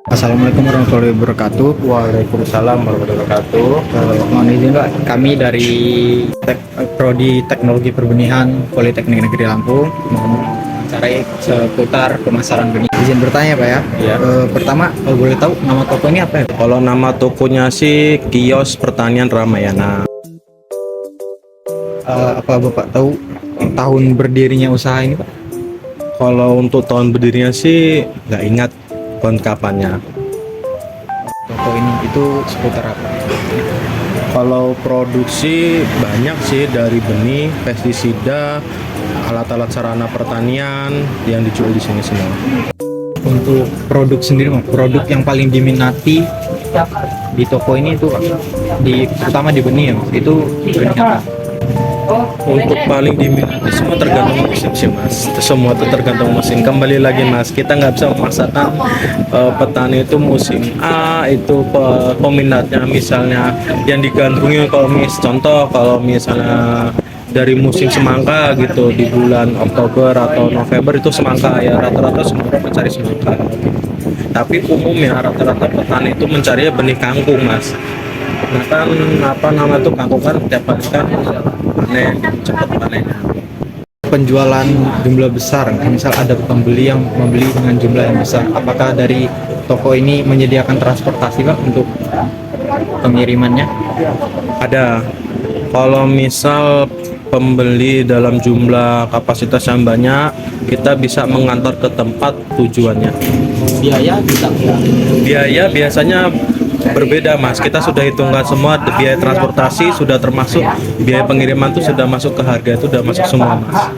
Assalamualaikum warahmatullahi wabarakatuh. Waalaikumsalam warahmatullahi wabarakatuh. Mohon izin Pak, kami dari Prodi Teknologi Perbenihan Politeknik Negeri Lampung mencari seputar pemasaran benih. Izin bertanya Pak ya. Ya. Pertama, kalau boleh tahu nama toko ini apa ya? Kalau nama tokonya sih Kios Pertanian Ramayana. Apa Bapak tahu tahun berdirinya usaha ini Pak? Kalau untuk tahun berdirinya sih nggak ingat kapannya. Toko ini itu seputar apa? Kalau produksi banyak sih, dari benih, pestisida, alat-alat sarana pertanian yang dijual di sini semua. Untuk produk sendiri, Pak, produk yang paling diminati di toko ini itu Pak, terutama di benih ya, Mas, itu benih apa? Untuk paling diminati semua tergantung musim sih mas. Semua itu tergantung musim. Kembali lagi mas, kita nggak bisa memaksakan petani itu musim A itu peminatnya misalnya yang digandrungi. Contoh kalau misalnya dari musim semangka gitu di bulan Oktober atau November itu semangka ya, rata-rata semua orang mencari semangka. Tapi umumnya rata-rata petani itu mencari benih kangkung mas. Nah kan kangkung kan tiap hari kan panen, cepat panennya. Penjualan jumlah besar, misal ada pembeli yang membeli dengan jumlah yang besar, apakah dari toko ini menyediakan transportasi Pak untuk pengirimannya? Ada. Kalau misal pembeli dalam jumlah kapasitas yang banyak, kita bisa mengantar ke tempat tujuannya. Biaya bisa? Biaya biasanya berbeda mas, kita sudah hitungkan semua, biaya transportasi sudah termasuk, biaya pengiriman itu sudah masuk ke harga, itu sudah masuk semua mas.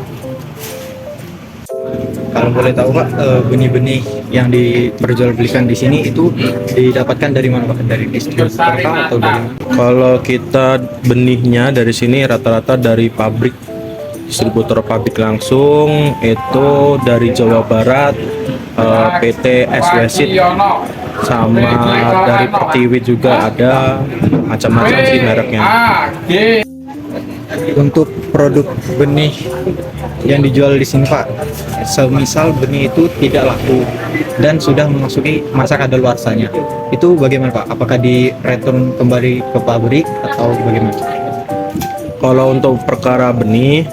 Kalau boleh tahu Pak, benih-benih yang diperjualbelikan di sini itu didapatkan dari mana Pak? Dari distributor atau dari? Kalau kita benihnya dari sini rata-rata dari pabrik, distributor pabrik langsung, itu dari Jawa Barat, PT SWSIT, sama dari Pertiwi juga ada, macam-macam sih mereknya. Untuk produk benih yang dijual di sini Pak, semisal benih itu tidak laku dan sudah memasuki masa kadaluarsanya, itu bagaimana Pak? Apakah di-return kembali ke pabrik atau bagaimana? Kalau untuk perkara benih,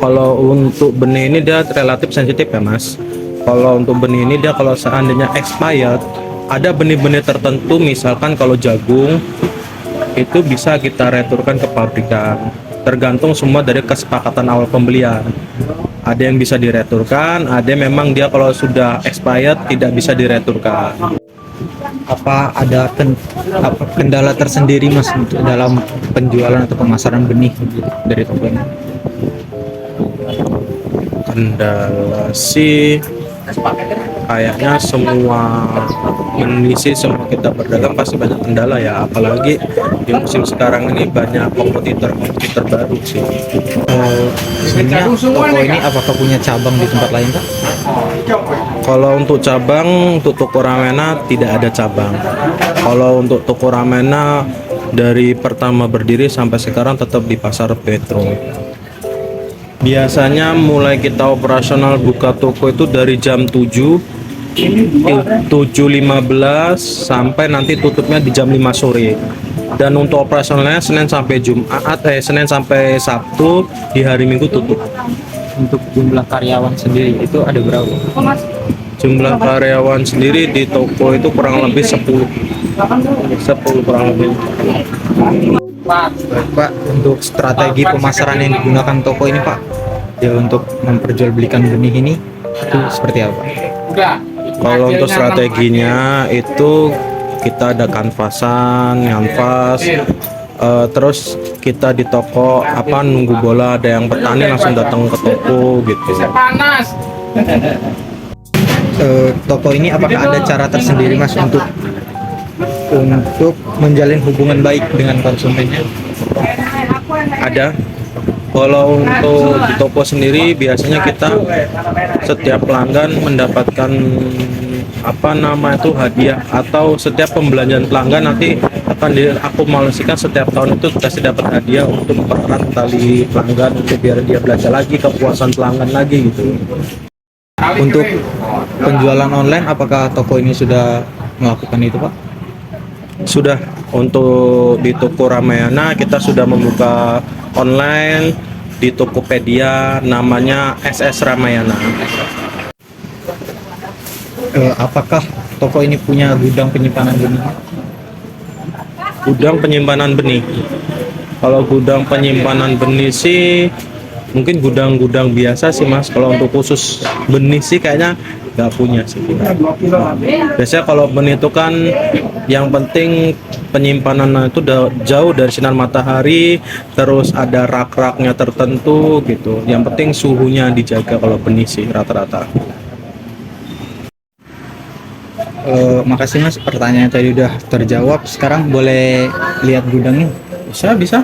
kalau untuk benih ini dia relatif sensitif ya mas. Kalau untuk benih ini dia kalau seandainya expired, ada benih-benih tertentu, misalkan kalau jagung itu bisa kita returkan ke pabrikan, tergantung semua dari kesepakatan awal pembelian. Ada yang bisa direturkan, ada yang memang dia kalau sudah expired tidak bisa direturkan. Apa ada kendala tersendiri Mas untuk dalam penjualan atau pemasaran benih dari toko ini? Kendala sih kayaknya semua mengisi, semua kita berdagang pasti banyak kendala ya, apalagi di musim sekarang ini banyak kompetitor baru sih. Sebenarnya toko ini apakah punya cabang di tempat lain Pak? Kalau untuk cabang, untuk toko Ramayana tidak ada cabang. Kalau untuk toko Ramayana dari pertama berdiri sampai sekarang tetap di Pasar Petro. Biasanya mulai kita operasional buka toko itu dari jam 7.15 sampai nanti tutupnya di jam 5 sore. Dan untuk operasionalnya Senin sampai Sabtu, di hari Minggu tutup. Untuk jumlah karyawan sendiri itu ada berapa? Jumlah karyawan sendiri di toko itu kurang lebih 10 kurang lebih. Baik, Pak, untuk strategi pemasaran yang digunakan toko ini Pak, ya untuk memperjualbelikan benih ini itu seperti apa? Kalau untuk strateginya itu kita ada kanvasan, terus kita di toko nunggu bola, ada yang petani langsung datang ke toko gitu. Toko ini apakah ada cara tersendiri Mas untuk menjalin hubungan baik dengan konsumennya? Ada. Kalau untuk di toko sendiri biasanya kita setiap pelanggan mendapatkan hadiah, atau setiap pembelanjaan pelanggan nanti akan diakumulasikan setiap tahun, itu kasih dapat hadiah untuk mempererat tali pelanggan, untuk biar dia belanja lagi, kepuasan pelanggan lagi gitu. Untuk penjualan online apakah toko ini sudah melakukan itu Pak? Sudah, untuk di toko Ramayana kita sudah membuka online di Tokopedia, namanya SS Ramayana. Apakah toko ini punya gudang penyimpanan benih? Gudang penyimpanan benih. Kalau gudang penyimpanan benih sih mungkin gudang-gudang biasa sih Mas. Kalau untuk khusus benih sih kayaknya nggak punya sih kita. Biasanya kalau benih itu kan yang penting penyimpanan itu jauh dari sinar matahari, terus ada rak-raknya tertentu gitu. Yang penting suhunya dijaga kalau benih sih rata-rata. Makasih Mas, pertanyaan tadi udah terjawab. Sekarang boleh lihat gudangnya? Bisa, bisa.